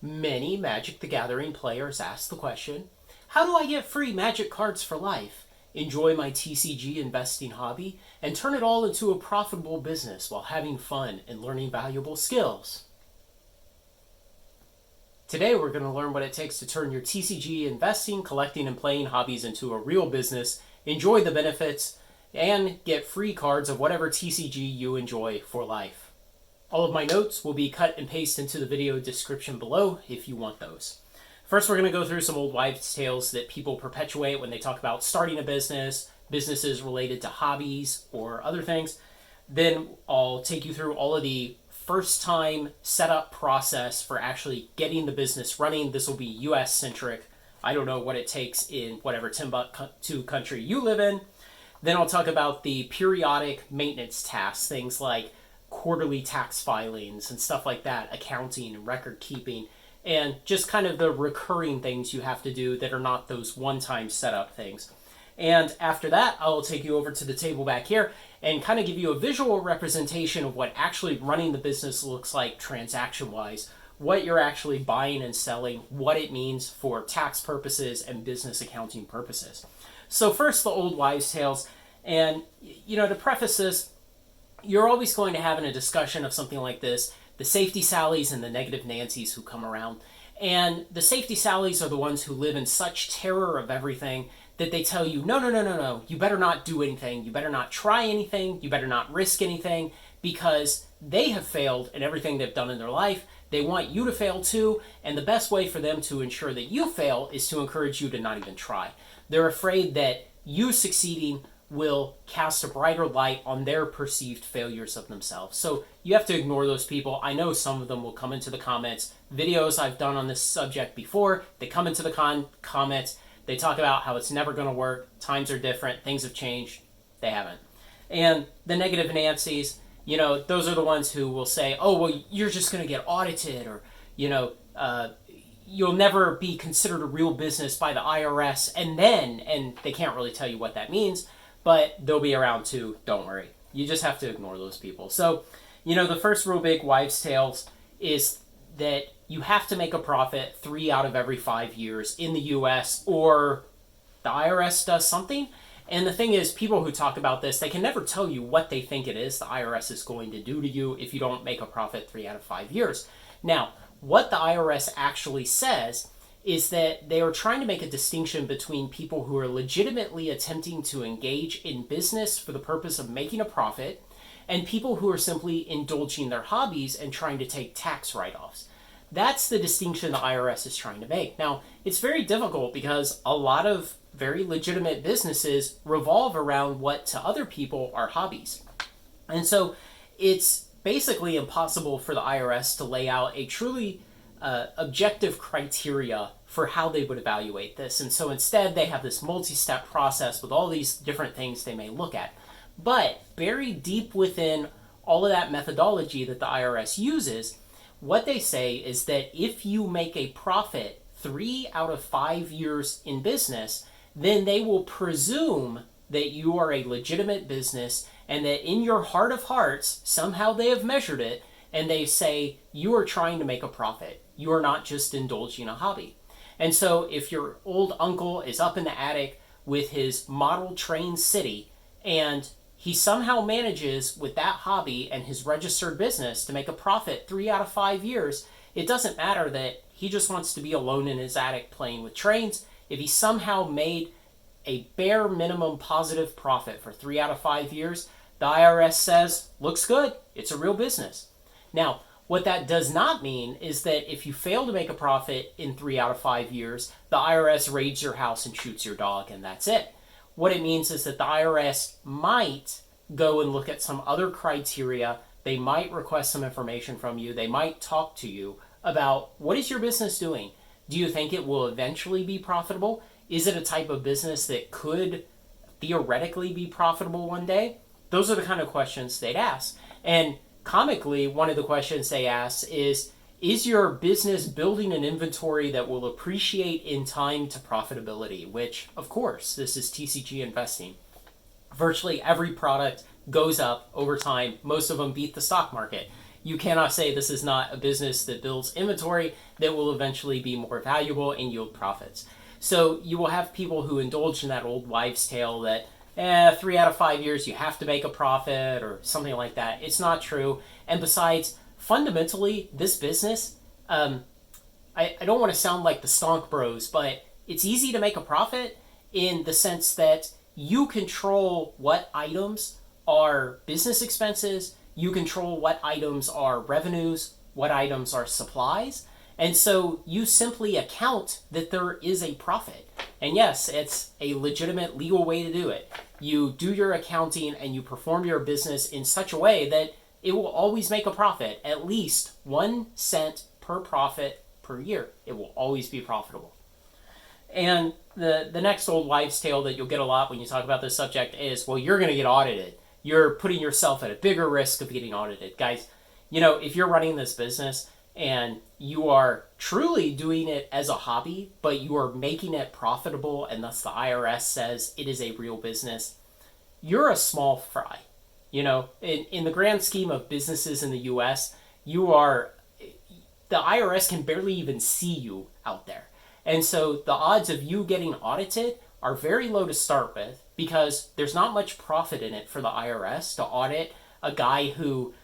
Many Magic the Gathering players ask the question, how do I get free Magic cards for life, enjoy my TCG investing hobby, and turn it all into a profitable business while having fun and learning valuable skills? Today we're going to learn what it takes to turn your TCG investing, collecting, and playing hobbies into a real business, enjoy the benefits, and get free cards of whatever TCG you enjoy for life. All of my notes will be cut and pasted into the video description below if you want those. First, we're going to go through some old wives' tales that people perpetuate when they talk about starting a business, businesses related to hobbies or other things. Then I'll take you through all of the first time setup process for actually getting the business running. This will be US centric. I don't know what it takes in whatever Timbuktu country you live in. Then I'll talk about the periodic maintenance tasks, things like quarterly tax filings and stuff like that, accounting and record keeping, and just kind of the recurring things you have to do that are not those one-time setup things. And after that, I will take you over to the table back here and kind of give you a visual representation of what actually running the business looks like transaction-wise, what you're actually buying and selling, what it means for tax purposes and business accounting purposes. So first, the old wives' tales. And, to preface this, you're always going to have in a discussion of something like this, the safety Sallys and the negative Nancys who come around. And the safety Sallys are the ones who live in such terror of everything that they tell you, no, you better not do anything, you better not try anything, you better not risk anything, because they have failed in everything they've done in their life. They want you to fail too, and the best way for them to ensure that you fail is to encourage you to not even try. They're afraid that you succeeding will cast a brighter light on their perceived failures of themselves. So you have to ignore those people. I know some of them will come into the comments. Videos I've done on this subject before, they come into the comments, they talk about how it's never going to work, times are different, things have changed. They haven't. And the negative Nancys, those are the ones who will say, oh, well, you're just going to get audited, or, you'll never be considered a real business by the IRS, and they can't really tell you what that means, but they'll be around too, don't worry. You just have to ignore those people. So, the first real big wives' tales is that you have to make a profit 3 out of every 5 years in the US, or the IRS does something. And the thing is, people who talk about this, they can never tell you what they think it is the IRS is going to do to you if you don't make a profit 3 out of 5 years. Now, what the IRS actually says is that they are trying to make a distinction between people who are legitimately attempting to engage in business for the purpose of making a profit and people who are simply indulging their hobbies and trying to take tax write-offs. That's the distinction the IRS is trying to make. Now, it's very difficult because a lot of very legitimate businesses revolve around what to other people are hobbies. And so it's basically impossible for the IRS to lay out a truly objective criteria for how they would evaluate this. And so instead, they have this multi-step process with all these different things they may look at. But buried deep within all of that methodology that the IRS uses, what they say is that if you make a profit 3 out of 5 years in business, then they will presume that you are a legitimate business and that in your heart of hearts, somehow they have measured it, and they say you are trying to make a profit. You are not just indulging a hobby. And so if your old uncle is up in the attic with his model train city and he somehow manages with that hobby and his registered business to make a profit 3 out of 5 years, it doesn't matter that he just wants to be alone in his attic playing with trains. If he somehow made a bare minimum positive profit for 3 out of 5 years, the IRS says, looks good, it's a real business. Now, what that does not mean is that if you fail to make a profit in 3 out of 5 years, the IRS raids your house and shoots your dog, and that's it. What it means is that the IRS might go and look at some other criteria. They might request some information from you. They might talk to you about, what is your business doing? Do you think it will eventually be profitable? Is it a type of business that could theoretically be profitable one day? Those are the kind of questions they'd ask. And comically, one of the questions they ask is your business building an inventory that will appreciate in time to profitability? Which, of course, this is TCG investing. Virtually every product goes up over time. Most of them beat the stock market. You cannot say this is not a business that builds inventory that will eventually be more valuable and yield profits. So you will have people who indulge in that old wives' tale that 3 out of 5 years you have to make a profit or something like that. It's not true. And besides, fundamentally, this business, I don't want to sound like the stonk bros, but it's easy to make a profit in the sense that you control what items are business expenses, you control what items are revenues, what items are supplies, and so you simply account that there is a profit. And yes, it's a legitimate legal way to do it. You do your accounting and you perform your business in such a way that it will always make a profit, at least 1 cent per profit per year. It will always be profitable. And the next old wives' tale that you'll get a lot when you talk about this subject is, well, you're going to get audited. You're putting yourself at a bigger risk of getting audited. Guys, if you're running this business and you are truly doing it as a hobby, but you are making it profitable and thus the IRS says it is a real business, you're a small fry. In the grand scheme of businesses in the US, the IRS can barely even see you out there. And so the odds of you getting audited are very low to start with because there's not much profit in it for the IRS to audit a guy who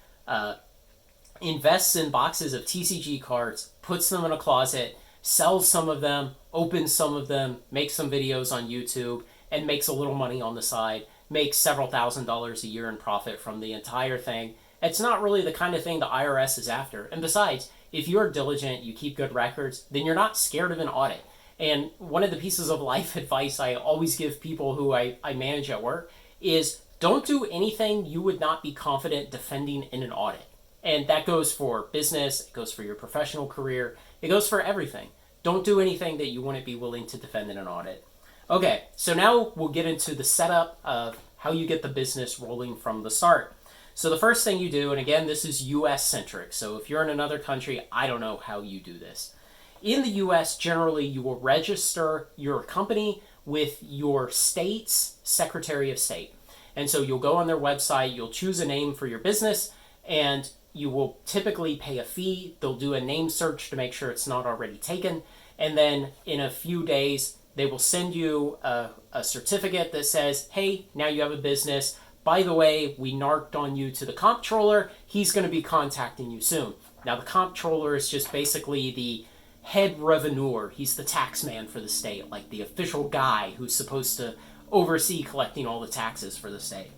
invests in boxes of TCG cards, puts them in a closet, sells some of them, opens some of them, makes some videos on YouTube, and makes a little money on the side, makes several $1,000s a year in profit from the entire thing. It's not really the kind of thing the IRS is after. And besides, if you're diligent, you keep good records, then you're not scared of an audit. And one of the pieces of life advice I always give people who I manage at work is don't do anything you would not be confident defending in an audit. And that goes for business, it goes for your professional career, it goes for everything. Don't do anything that you wouldn't be willing to defend in an audit. Okay, so now we'll get into the setup of how you get the business rolling from the start. So the first thing you do, and again, this is US centric, so if you're in another country, I don't know how you do this. In the US, generally, you will register your company with your state's Secretary of State. And so you'll go on their website, you'll choose a name for your business, and you will typically pay a fee. They'll do a name search to make sure it's not already taken. And then in a few days, they will send you a certificate that says, hey, now you have a business. By the way, we narked on you to the comptroller. He's going to be contacting you soon. Now, the comptroller is just basically the head revenuer. He's the tax man for the state, like the official guy who's supposed to oversee collecting all the taxes for the state.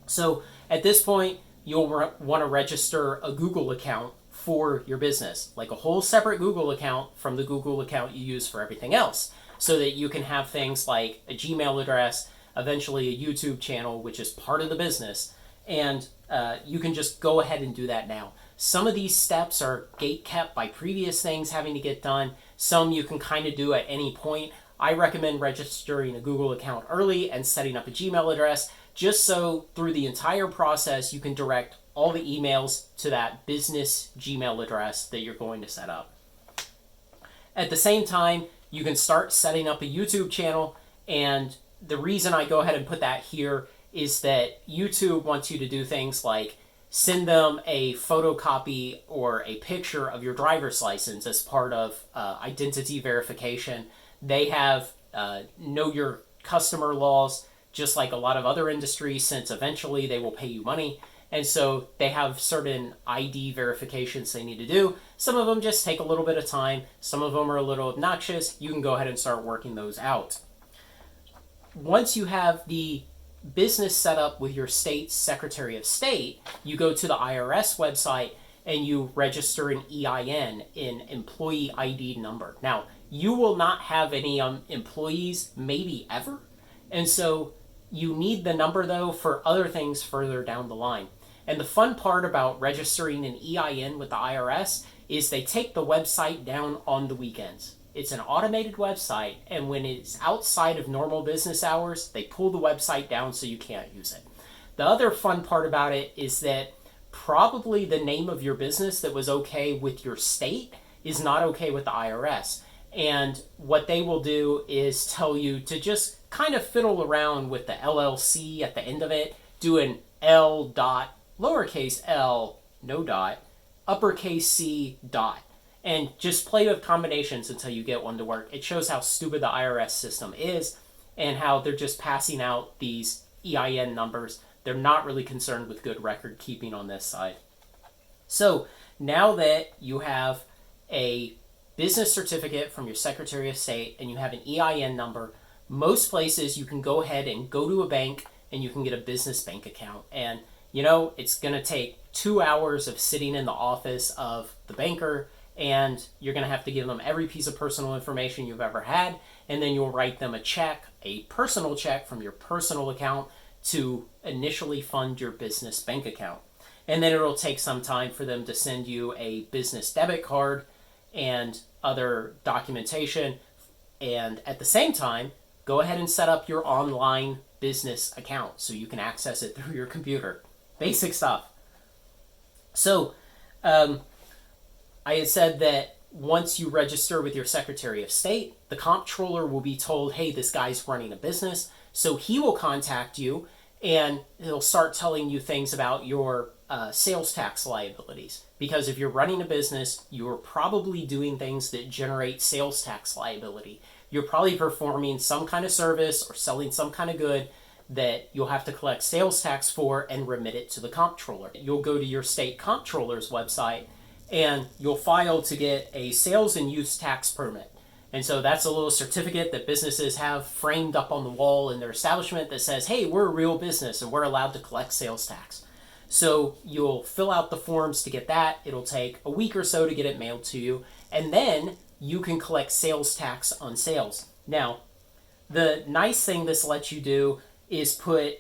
So at this point, you'll want to register a Google account for your business, like a whole separate Google account from the Google account you use for everything else, so that you can have things like a Gmail address, eventually a YouTube channel, which is part of the business, and you can just go ahead and do that now. Some of these steps are gate kept by previous things having to get done. Some you can kind of do at any point. I recommend registering a Google account early and setting up a Gmail address, just so through the entire process you can direct all the emails to that business Gmail address that you're going to set up. At the same time, you can start setting up a YouTube channel, and the reason I go ahead and put that here is that YouTube wants you to do things like send them a photocopy or a picture of your driver's license as part of identity verification. They have know your customer laws, just like a lot of other industries, since eventually they will pay you money. And so they have certain ID verifications they need to do. Some of them just take a little bit of time. Some of them are a little obnoxious. You can go ahead and start working those out. Once you have the business set up with your state's Secretary of State, you go to the IRS website and you register an EIN, an employee ID number. Now, you will not have any employees, maybe ever. And so you need the number, though, for other things further down the line. And the fun part about registering an EIN with the IRS is they take the website down on the weekends. It's an automated website, and when it's outside of normal business hours, they pull the website down so you can't use it. The other fun part about it is that probably the name of your business that was okay with your state is not okay with the IRS. And what they will do is tell you to just kind of fiddle around with the LLC at the end of it, do an L dot lowercase l no dot, uppercase C dot. And just play with combinations until you get one to work. It shows how stupid the IRS system is and how they're just passing out these EIN numbers. They're not really concerned with good record keeping on this side. So now that you have a business certificate from your Secretary of State and you have an EIN number, most places you can go ahead and go to a bank and you can get a business bank account. And it's going to take 2 hours of sitting in the office of the banker, and you're going to have to give them every piece of personal information you've ever had, and then you'll write them a check, a personal check from your personal account to initially fund your business bank account. And then it'll take some time for them to send you a business debit card and other documentation. And at the same time, go ahead and set up your online business account so you can access it through your computer. Basic stuff. So, I had said that once you register with your Secretary of State, the comptroller will be told, hey, this guy's running a business. So he will contact you and he'll start telling you things about your sales tax liabilities. Because if you're running a business, you're probably doing things that generate sales tax liability. You're probably performing some kind of service or selling some kind of good that you'll have to collect sales tax for and remit it to the comptroller. You'll go to your state comptroller's website and you'll file to get a sales and use tax permit. And so that's a little certificate that businesses have framed up on the wall in their establishment that says, hey, we're a real business and we're allowed to collect sales tax. So you'll fill out the forms to get that. It'll take a week or so to get it mailed to you. And then you can collect sales tax on sales. Now, the nice thing this lets you do is put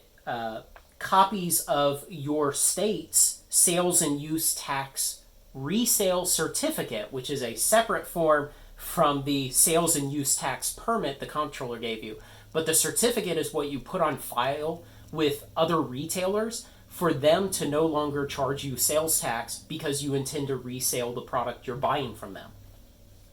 copies of your state's sales and use tax resale certificate, which is a separate form from the sales and use tax permit the comptroller gave you. But the certificate is what you put on file with other retailers for them to no longer charge you sales tax because you intend to resale the product you're buying from them.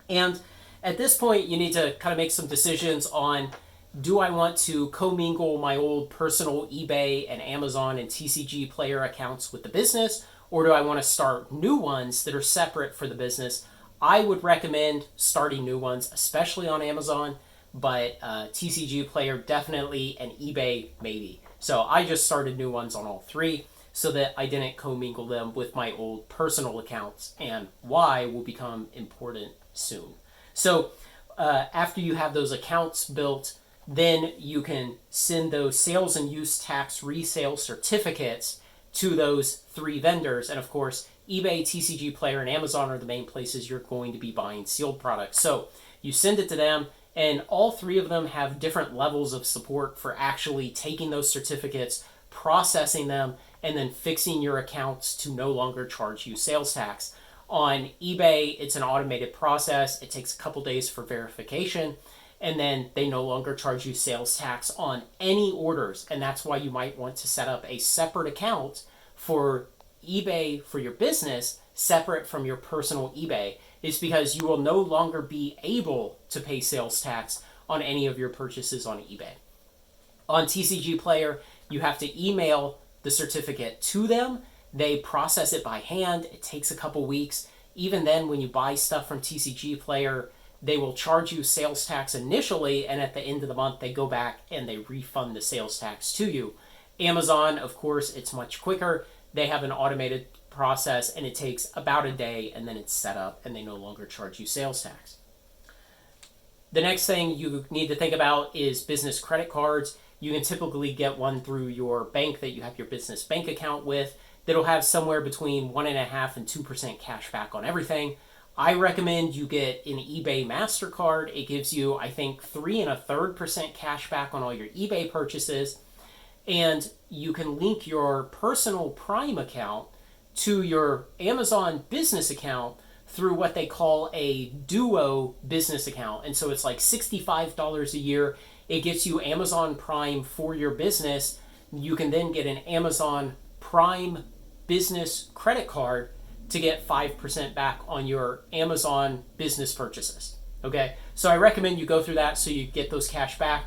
And at this point, you need to kind of make some decisions on, do I want to commingle my old personal eBay and Amazon and TCG player accounts with the business, or do I want to start new ones that are separate for the business? I would recommend starting new ones, especially on Amazon, but TCG player definitely, and eBay maybe. So I just started new ones on all three so that I didn't commingle them with my old personal accounts, and why will become important soon. So after you have those accounts built, then you can send those sales and use tax resale certificates to those three vendors. And of course, eBay, TCG Player, and Amazon are the main places you're going to be buying sealed products. So you send it to them, and all three of them have different levels of support for actually taking those certificates, processing them, and then fixing your accounts to no longer charge you sales tax. On eBay, it's an automated process. It takes a couple days for verification, and then they no longer charge you sales tax on any orders. And that's why you might want to set up a separate account for eBay for your business, separate from your personal eBay, is because you will no longer be able to pay sales tax on any of your purchases on eBay. On TCG Player, you have to email the certificate to them. They process it by hand. It takes a couple weeks. Even then, when you buy stuff from TCG Player, they will charge you sales tax initially, and at the end of the month, they go back and they refund the sales tax to you. Amazon, of course, it's much quicker. They have an automated process, and it takes about a day, and then it's set up, and they no longer charge you sales tax. The next thing you need to think about is business credit cards. You can typically get one through your bank that you have your business bank account with that'll have somewhere between 1.5% and 2% cash back on everything. I recommend you get an eBay MasterCard. It gives you, I think, 3 1/3% cash back on all your eBay purchases. And you can link your personal Prime account to your Amazon business account through what they call a Duo business account. And so it's like $65 a year. It gets you Amazon Prime for your business. You can then get an Amazon Prime business credit card to get 5% back on your Amazon business purchases. Okay, so I recommend you go through that so you get those cash back.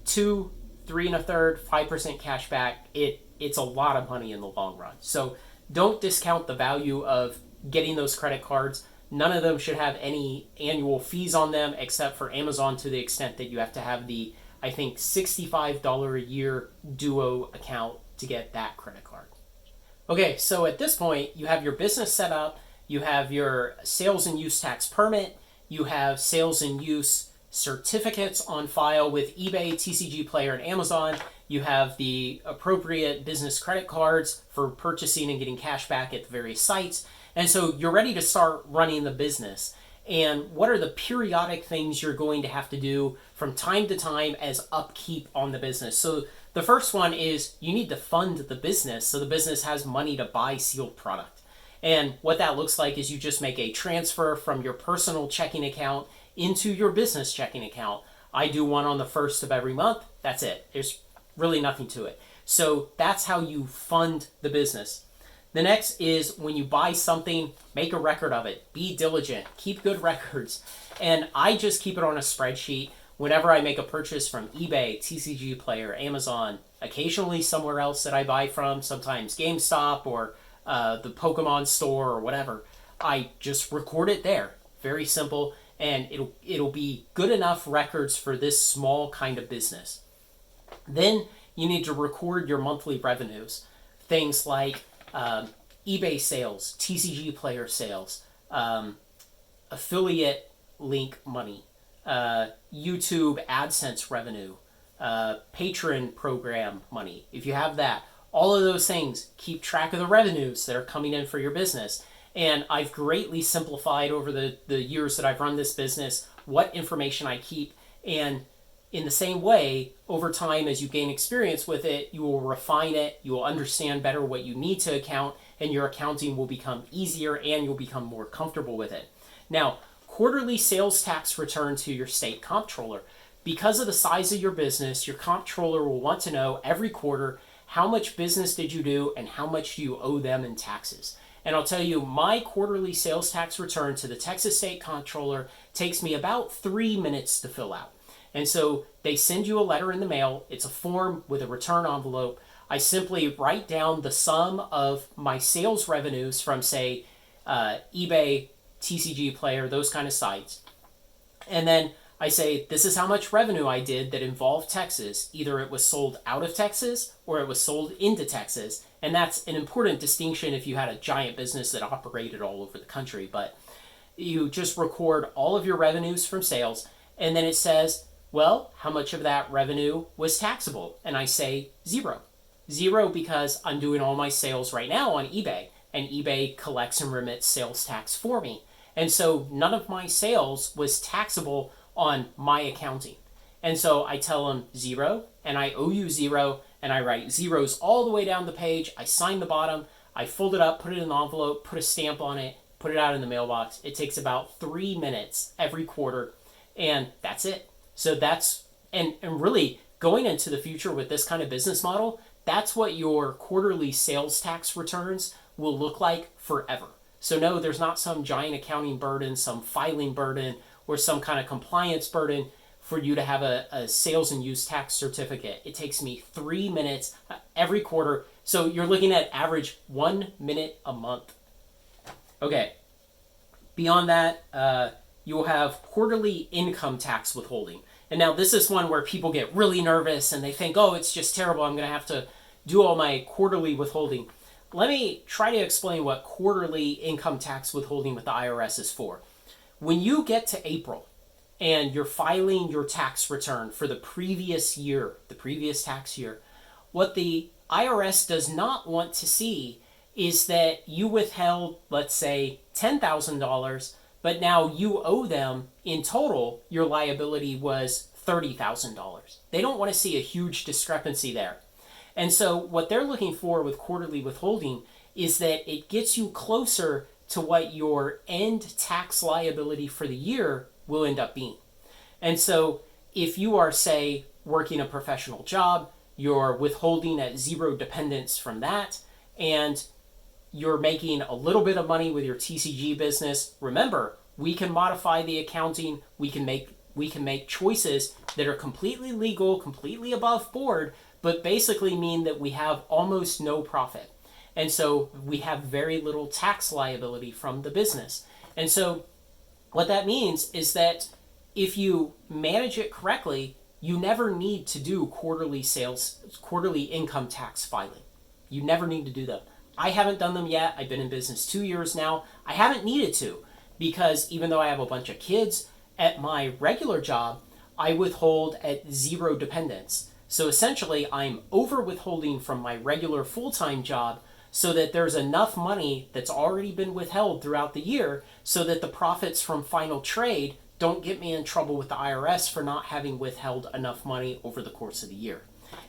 2, 3 1/3, 5% cash back. It it's a lot of money in the long run. So don't discount the value of getting those credit cards. None of them should have any annual fees on them except for Amazon, to the extent that you have to have the, I think, $65 a year Duo account to get that credit card. Okay, so at this point, you have your business set up, you have your sales and use tax permit, you have sales and use certificates on file with eBay, TCG Player, and Amazon. You have the appropriate business credit cards for purchasing and getting cash back at the various sites. And so you're ready to start running the business. And what are the periodic things you're going to have to do from time to time as upkeep on the business? So the first one is you need to fund the business so the business has money to buy sealed product. And what that looks like is you just make a transfer from your personal checking account into your business checking account. I do one on the first of every month. That's it. There's really nothing to it. So that's how you fund the business. The next is when you buy something, make a record of it. Be diligent. Keep good records. And I just keep it on a spreadsheet whenever I make a purchase from eBay, TCG Player, Amazon, occasionally somewhere else that I buy from, sometimes GameStop or the Pokemon store or whatever. I just record it there. Very simple. And it'll be good enough records for this small kind of business. Then you need to record your monthly revenues. Things like eBay sales, TCG Player sales, affiliate link money, YouTube AdSense revenue, Patreon program money. If you have that, all of those things, keep track of the revenues that are coming in for your business. And I've greatly simplified over the years that I've run this business what information I keep. And in the same way, over time, as you gain experience with it, you will refine it, you will understand better what you need to account, and your accounting will become easier and you'll become more comfortable with it. Now, quarterly sales tax return to your state comptroller. Because of the size of your business, your comptroller will want to know every quarter how much business did you do and how much do you owe them in taxes. And I'll tell you, my quarterly sales tax return to the Texas State Comptroller takes me about 3 minutes to fill out. And so they send you a letter in the mail. It's a form with a return envelope. I simply write down the sum of my sales revenues from, say, eBay, TCG Player, those kind of sites. And then I say, this is how much revenue I did that involved Texas. Either it was sold out of Texas or it was sold into Texas. And that's an important distinction if you had a giant business that operated all over the country. But you just record all of your revenues from sales, and then it says, well, how much of that revenue was taxable? And I say 0. 0 because I'm doing all my sales right now on eBay, and eBay collects and remits sales tax for me. And so none of my sales was taxable on my accounting. And so I tell them 0, and I owe you 0, and I write zeros all the way down the page. I sign the bottom, I fold it up, put it in an envelope, put a stamp on it, put it out in the mailbox. It takes about 3 minutes every quarter, and that's it. So that's, and really going into the future with this kind of business model, that's what your quarterly sales tax returns will look like forever. So no, there's not some giant accounting burden, some filing burden, or some kind of compliance burden for you to have a sales and use tax certificate. It takes me 3 minutes every quarter. So you're looking at average 1 minute a month. Okay. Beyond that, you will have quarterly income tax withholding. And now this is one where people get really nervous and they think, oh, it's just terrible. I'm going to have to do all my quarterly withholding. Let me try to explain what quarterly income tax withholding with the IRS is for. When you get to April and you're filing your tax return for the previous year, the previous tax year, what the IRS does not want to see is that you withheld, let's say, $10,000, but now you owe them, in total, your liability was $30,000. They don't want to see a huge discrepancy there. And so what they're looking for with quarterly withholding is that it gets you closer to what your end tax liability for the year will end up being. And so if you are, say, working a professional job, you're withholding at 0 dependence from that, and you're making a little bit of money with your TCG business, remember, we can modify the accounting, we can make choices that are completely legal, completely above board, but basically mean that we have almost no profit. And so we have very little tax liability from the business. And so what that means is that if you manage it correctly, you never need to do quarterly income tax filing. You never need to do them. I haven't done them yet. I've been in business 2 years now. I haven't needed to because even though I have a bunch of kids at my regular job, I withhold at zero dependence. So essentially, I'm over withholding from my regular full-time job so that there's enough money that's already been withheld throughout the year so that the profits from final trade don't get me in trouble with the IRS for not having withheld enough money over the course of the year.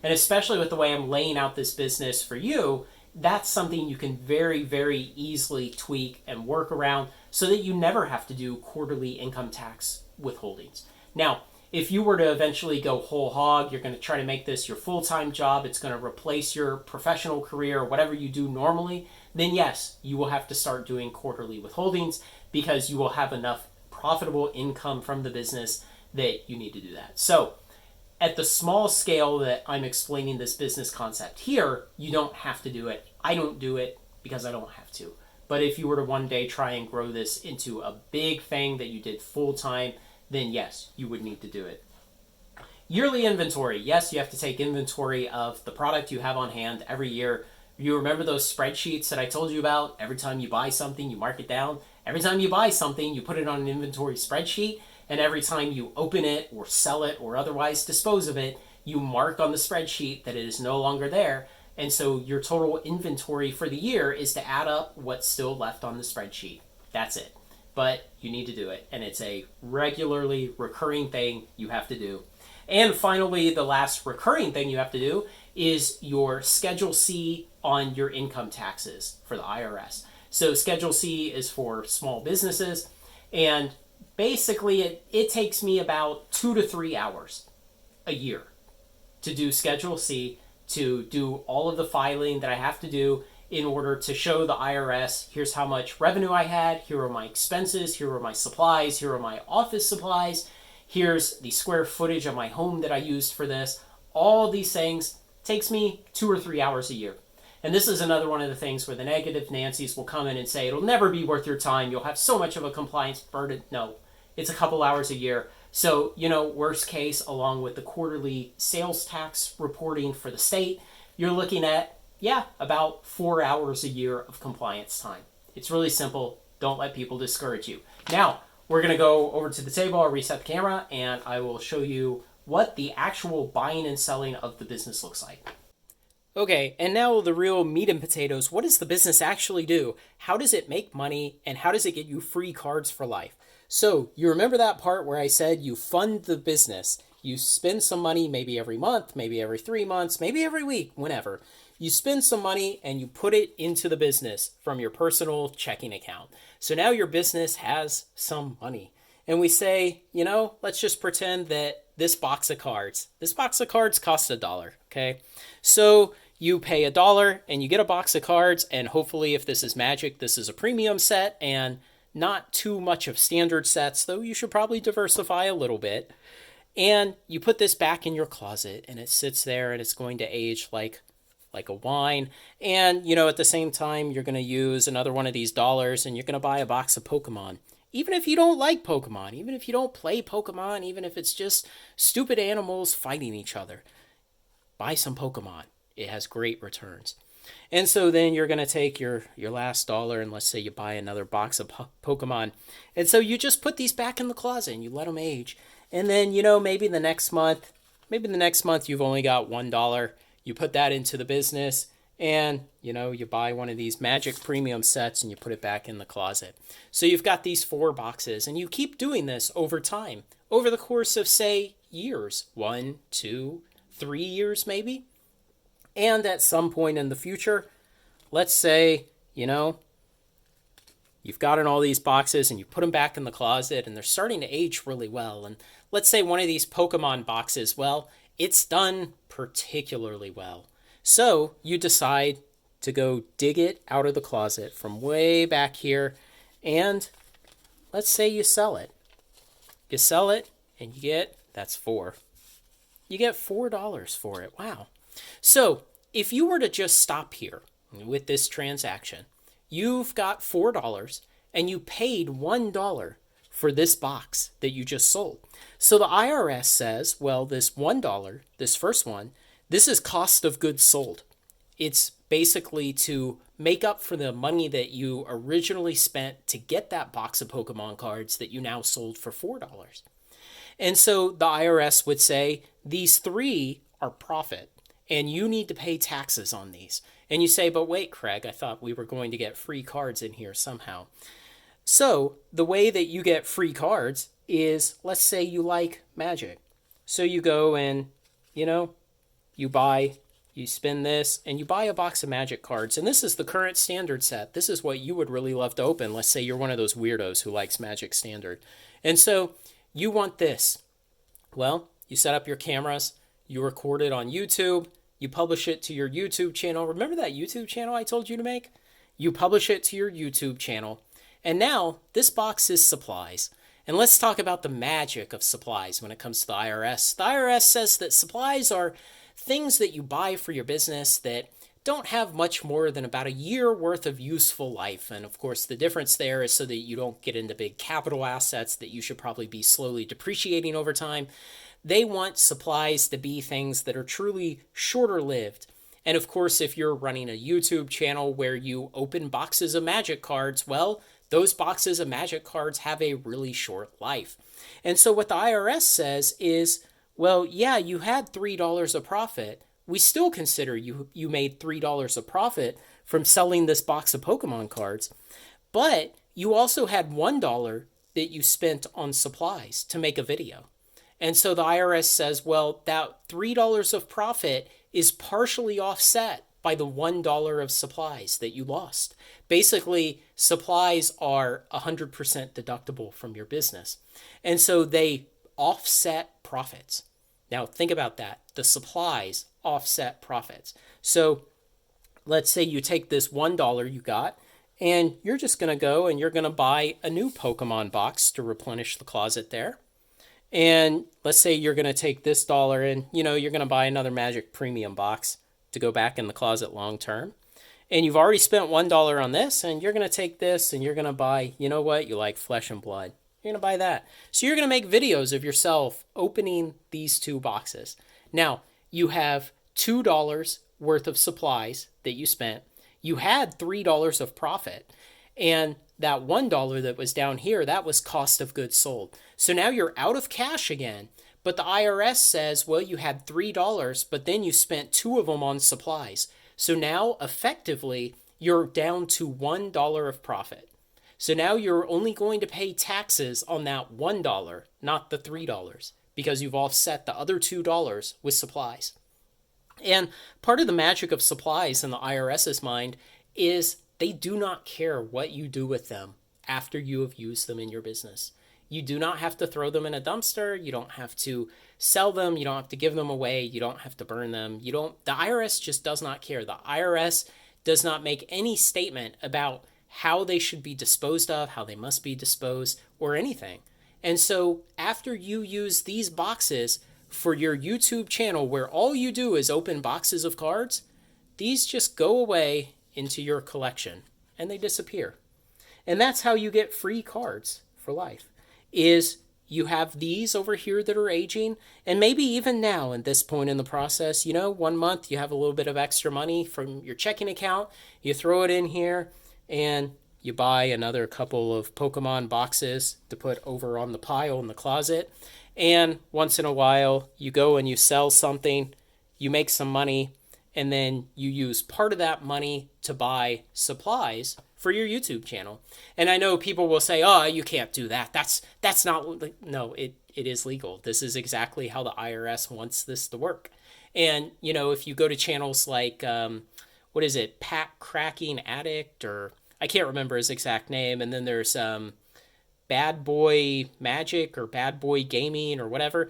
And especially with the way I'm laying out this business for you, that's something you can very, very easily tweak and work around so that you never have to do quarterly income tax withholdings. Now, if you were to eventually go whole hog, you're going to try to make this your full-time job, it's going to replace your professional career or whatever you do normally, then yes, you will have to start doing quarterly withholdings because you will have enough profitable income from the business that you need to do that. So at the small scale that I'm explaining this business concept here, you don't have to do it. I don't do it because I don't have to. But if you were to one day try and grow this into a big thing that you did full-time, then yes, you would need to do it. Yearly inventory. Yes, you have to take inventory of the product you have on hand every year. You remember those spreadsheets that I told you about? Every time you buy something, you mark it down. Every time you buy something, you put it on an inventory spreadsheet. And every time you open it or sell it or otherwise dispose of it, you mark on the spreadsheet that it is no longer there. And so your total inventory for the year is to add up what's still left on the spreadsheet. That's it. But you need to do it. And it's a regularly recurring thing you have to do. And finally, the last recurring thing you have to do is your Schedule C on your income taxes for the IRS. So Schedule C is for small businesses. And basically, it takes me about 2 to 3 hours a year to do Schedule C, to do all of the filing that I have to do in order to show the IRS, here's how much revenue I had, here are my expenses, here are my supplies, here are my office supplies, here's the square footage of my home that I used for this. All these things takes me 2 or 3 hours a year. And this is another one of the things where the negative Nancy's will come in and say, it'll never be worth your time, you'll have so much of a compliance burden. No, it's a couple hours a year. So, worst case, along with the quarterly sales tax reporting for the state, you're looking at, about 4 hours a year of compliance time. It's really simple. Don't let people discourage you. Now, we're going to go over to the table, I'll reset the camera, and I will show you what the actual buying and selling of the business looks like. Okay, and now the real meat and potatoes. What does the business actually do? How does it make money? And how does it get you free cards for life? So you remember that part where I said you fund the business. You spend some money maybe every month, maybe every 3 months, maybe every week, whenever. You spend some money and you put it into the business from your personal checking account. So now your business has some money. And we say, let's just pretend that this box of cards costs $1, okay? So you pay $1 and you get a box of cards, and hopefully if this is magic, this is a premium set and not too much of standard sets, though you should probably diversify a little bit. And you put this back in your closet and it sits there and it's going to age like a wine. And, at the same time, you're going to use another one of these dollars and you're going to buy a box of Pokemon. Even if you don't like Pokemon, even if you don't play Pokemon, even if it's just stupid animals fighting each other, buy some Pokemon. It has great returns. And so then you're going to take your last dollar and let's say you buy another box of Pokemon. And so you just put these back in the closet and you let them age. And then, maybe the next month you've only got $1. You put that into the business and, you buy one of these magic premium sets and you put it back in the closet. So you've got these 4 boxes and you keep doing this over time, over the course of, say, years, 1, 2, 3 years maybe. And at some point in the future, let's say, you've gotten all these boxes and you put them back in the closet and they're starting to age really well. And let's say one of these Pokemon boxes, well, it's done particularly well. So you decide to go dig it out of the closet from way back here. And let's say you sell it. You sell it and you get, that's 4. You get $4 for it. Wow. So if you were to just stop here with this transaction, you've got $4 and you paid $1 for this box that you just sold. So the IRS says, well, this $1, this first one, this is cost of goods sold. It's basically to make up for the money that you originally spent to get that box of Pokemon cards that you now sold for $4. And so the IRS would say these three are profit and you need to pay taxes on these. And you say, but wait, Craig, I thought we were going to get free cards in here somehow. So the way that you get free cards is, let's say you like Magic. So you go and, you spin this and you buy a box of Magic cards. And this is the current standard set. This is what you would really love to open. Let's say you're one of those weirdos who likes Magic Standard. And so you want this. Well, you set up your cameras, you record it on YouTube, you publish it to your YouTube channel. Remember that YouTube channel I told you to make? You publish it to your YouTube channel. And now this box is supplies. And let's talk about the magic of supplies when it comes to the IRS. The IRS says that supplies are things that you buy for your business that don't have much more than about a year worth of useful life. And of course, the difference there is so that you don't get into big capital assets that you should probably be slowly depreciating over time. They want supplies to be things that are truly shorter lived. And of course, if you're running a YouTube channel where you open boxes of Magic cards, well, those boxes of Magic cards have a really short life. And so what the IRS says is, well, yeah, you had $3 of profit. We still consider you made $3 of profit from selling this box of Pokemon cards, but you also had $1 that you spent on supplies to make a video. And so the IRS says, well, that $3 of profit is partially offset by the $1 of supplies that you lost. Basically, supplies are 100% deductible from your business. And so they offset profits. Now, think about that. The supplies offset profits. So let's say you take this $1 you got, and you're just going to go and you're going to buy a new Pokemon box to replenish the closet there. And let's say you're going to take this dollar and, you're going to buy another Magic Premium box to go back in the closet long term. And you've already spent $1 on this, and you're going to take this and you're going to buy, you like Flesh and Blood. You're going to buy that. So you're going to make videos of yourself opening these two boxes. Now, you have $2 worth of supplies that you spent. You had $3 of profit. And that $1 that was down here, that was cost of goods sold. So now you're out of cash again. But the IRS says, well, you had $3, but then you spent 2 of them on supplies. So now effectively, you're down to $1 of profit. So now you're only going to pay taxes on that $1, not the $3, because you've offset the other $2 with supplies. And part of the magic of supplies in the IRS's mind is they do not care what you do with them after you have used them in your business. You do not have to throw them in a dumpster. You don't have to sell them. You don't have to give them away. You don't have to burn them. The IRS just does not care. The IRS does not make any statement about how they should be disposed of, how they must be disposed, or anything. And so after you use these boxes for your YouTube channel where all you do is open boxes of cards, these just go away into your collection and they disappear. And that's how you get free cards for life, is you have these over here that are aging, and maybe even now at this point in the process, 1 month you have a little bit of extra money from your checking account, you throw it in here, and you buy another couple of Pokemon boxes to put over on the pile in the closet. And once in a while, you go and you sell something, you make some money, and then you use part of that money to buy supplies for your YouTube channel. And I know people will say, oh, you can't do that. That's not, no, it is legal. This is exactly how the IRS wants this to work. And, if you go to channels like, what is it, Pack Cracking Addict, or I can't remember his exact name. And then there's Bad Boy Magic or Bad Boy Gaming or whatever.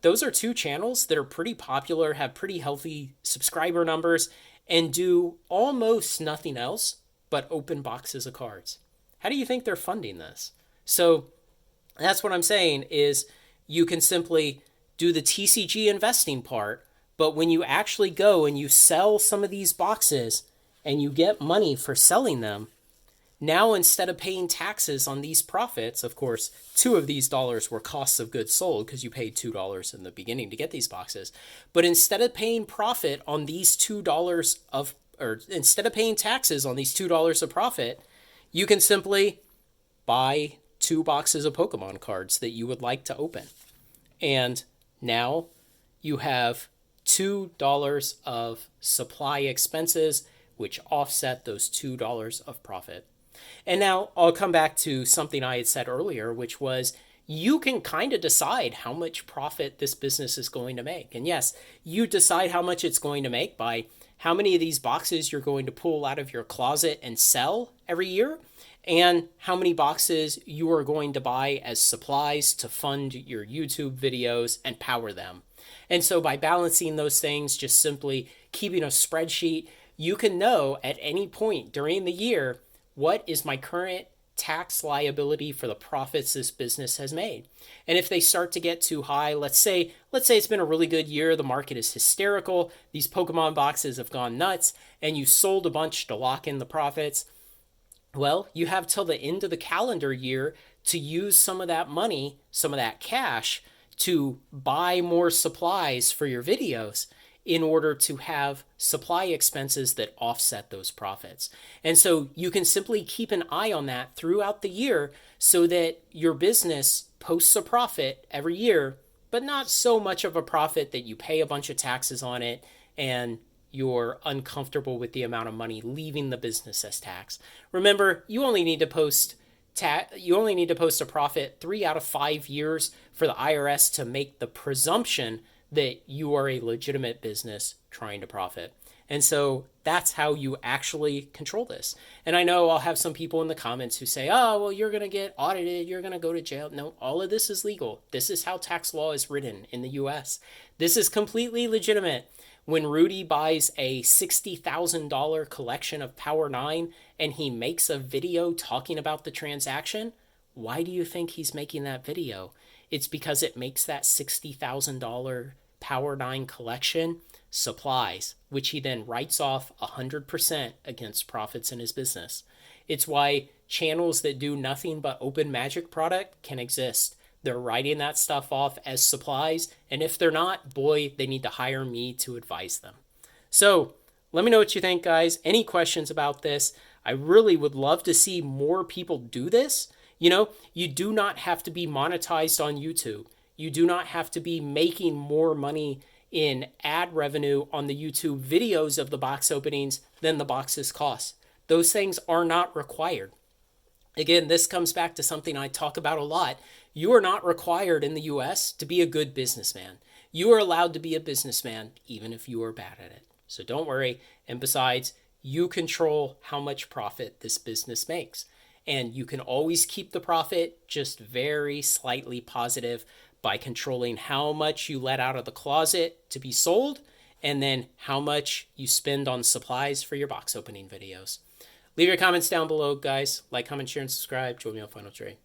Those are 2 channels that are pretty popular, have pretty healthy subscriber numbers, and do almost nothing else but open boxes of cards. How do you think they're funding this? So that's what I'm saying is you can simply do the TCG investing part, But when you actually go and you sell some of these boxes and you get money for selling them, now instead of paying taxes on these profits, of course, two of these dollars were costs of goods sold because you paid $2 in the beginning to get these boxes. But instead of paying profit on these $2 of, or instead of paying taxes on these $2 of profit, you can simply buy 2 boxes of Pokemon cards that you would like to open. And now you have $2 of supply expenses, which offset those $2 of profit. And now I'll come back to something I had said earlier, which was you can kind of decide how much profit this business is going to make. And yes, you decide how much it's going to make by how many of these boxes you're going to pull out of your closet and sell every year, and how many boxes you are going to buy as supplies to fund your YouTube videos and power them. And so by balancing those things, just simply keeping a spreadsheet, you can know at any point during the year, what is my current tax liability for the profits this business has made? And if they start to get too high, let's say it's been a really good year, the market is hysterical, these Pokemon boxes have gone nuts, and you sold a bunch to lock in the profits, well, you have till the end of the calendar year to use some of that money, some of that cash, to buy more supplies for your videos in order to have supply expenses that offset those profits. And so you can simply keep an eye on that throughout the year so that your business posts a profit every year, but not so much of a profit that you pay a bunch of taxes on it and you're uncomfortable with the amount of money leaving the business as tax. Remember, you only need to post a profit 3 out of 5 years for the IRS to make the presumption that you are a legitimate business trying to profit. And so that's how you actually control this. And I know I'll have some people in the comments who say, oh, well, you're going to get audited, you're going to go to jail. No, all of this is legal. This is how tax law is written in the US. This is completely legitimate. When Rudy buys a $60,000 collection of Power 9 and he makes a video talking about the transaction, why do you think he's making that video? It's because it makes that $60,000 Power 9 collection supplies, which he then writes off 100% against profits in his business. It's why channels that do nothing but open magic product can exist. They're writing that stuff off as supplies, and if they're not, boy, they need to hire me to advise them. So let me know what you think, guys. Any questions about this? I really would love to see more people do this. You know, you do not have to be monetized on YouTube. You do not have to be making more money in ad revenue on the YouTube videos of the box openings than the boxes cost. Those things are not required. Again, this comes back to something I talk about a lot. You are not required in the US to be a good businessman. You are allowed to be a businessman even if you are bad at it. So don't worry. And besides, you control how much profit this business makes. And you can always keep the profit just very slightly positive by controlling how much you let out of the closet to be sold and then how much you spend on supplies for your box opening videos. Leave your comments down below, guys. Like, comment, share, and subscribe. Join me on Final Trade.